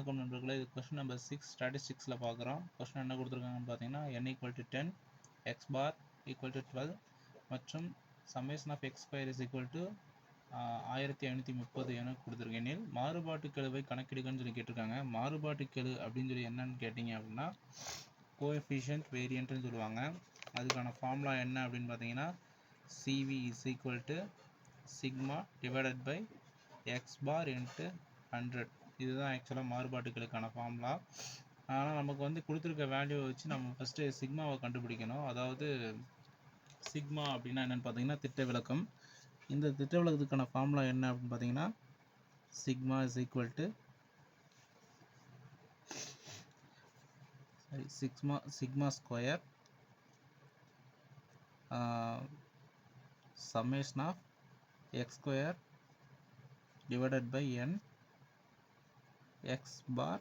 வணக்கம் நண்பர்களே, இது கொஸ்டின் நம்பர் 6 ஸ்டாட்டிஸ்டிக்ஸில் பார்க்குறோம். கொஸ்டின் என்ன கொடுத்துருக்காங்கன்னு பார்த்தீங்கன்னா n = 10, x bar = 12 மற்றும் summation of x square is equal to 1530 என கொடுத்துருக்கேன். மாறுபாட்டு கெழுவை கணக்கிடுங்கன்னு சொல்லி கேட்டிருக்காங்க. மாறுபாட்டு கெழு அப்படின்னு சொல்லி என்னன்னு கேட்டிங்க அப்படின்னா கோஎஃபிஷியன்ட் வேரியன்ட்னு சொல்லுவாங்க. அதுக்கான ஃபார்முலா என்ன அப்படின்னு பார்த்தீங்கன்னா CV is equal to sigma divided by x bar into 100. இதுதான் ஆக்சுவலாக மாறுபாட்டுகளுக்கான ஃபார்முலா. ஆனால் நமக்கு வந்து கொடுத்துருக்க வேல்யூவை வச்சு நம்ம ஃபஸ்ட்டு சிக்மாவை கண்டுபிடிக்கணும். அதாவது சிக்மா அப்படின்னா என்னென்னு பார்த்தீங்கன்னா திட்ட விலக்கம். இந்த திட்ட விலக்கத்துக்கான ஃபார்முலா என்ன அப்படின்னு பார்த்தீங்கன்னா sigma is equal to sigma square summation of x square divided by n x bar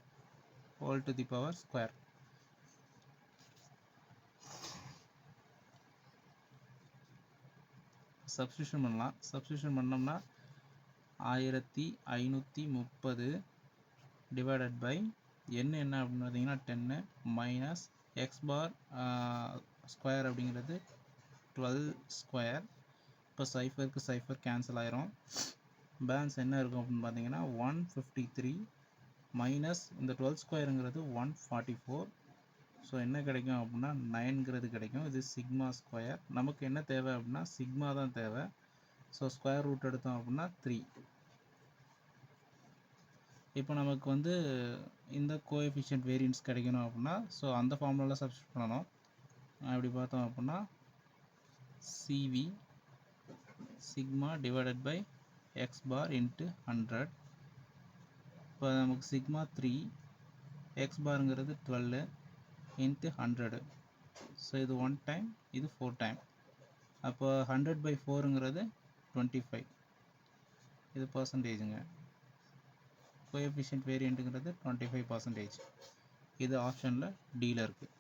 whole to the power square. Substitution பண்ணலாம். சப்ஸ்டியூஷன் பண்ணோம்னா 1530 divided by n என்ன அப்படின்னு பார்த்தீங்கன்னா 10 மைனஸ் எக்ஸ் பார் ஸ்கொயர் அப்படிங்கிறது 12 ஸ்கொயர். இப்போ சைஃபருக்கு சைஃபர் கேன்சல் ஆயிரும். Balance என்ன இருக்கும் அப்படின்னு பார்த்தீங்கன்னா 153 மைனஸ் இந்த 12 ஸ்கொயருங்கிறது 144. ஸோ என்ன கிடைக்கும் அப்படின்னா 9ங்கிறது கிடைக்கும். இது சிக்மா ஸ்கொயர். நமக்கு என்ன தேவை அப்படின்னா சிக்மா தான் தேவை. ஸோ ஸ்கொயர் ரூட் எடுத்தோம் அப்படின்னா 3. இப்போ நமக்கு வந்து இந்த கோஎஃபிஷியன்ட் வேரியன்ஸ் கிடைக்கணும் அப்படின்னா ஸோ அந்த ஃபார்முலாவில் சப்ஸ்டியூட் பண்ணணும். அப்படி பார்த்தோம் அப்படின்னா CV sigma divided by x bar into 100. இப்போ நமக்கு சிக்மா 3, எக்ஸ் பாருங்கிறது 12 இன்ட்டு 100. ஸோ இது 1 டைம், இது 4 டைம். அப்போ 100/4ங்கிறது 25. இது பர்சன்டேஜுங்க. கோஎஃபிஷியன்ட் வேரியண்ட்டுங்கிறது 25%. இது ஆப்ஷனில் டியில் இருக்குது.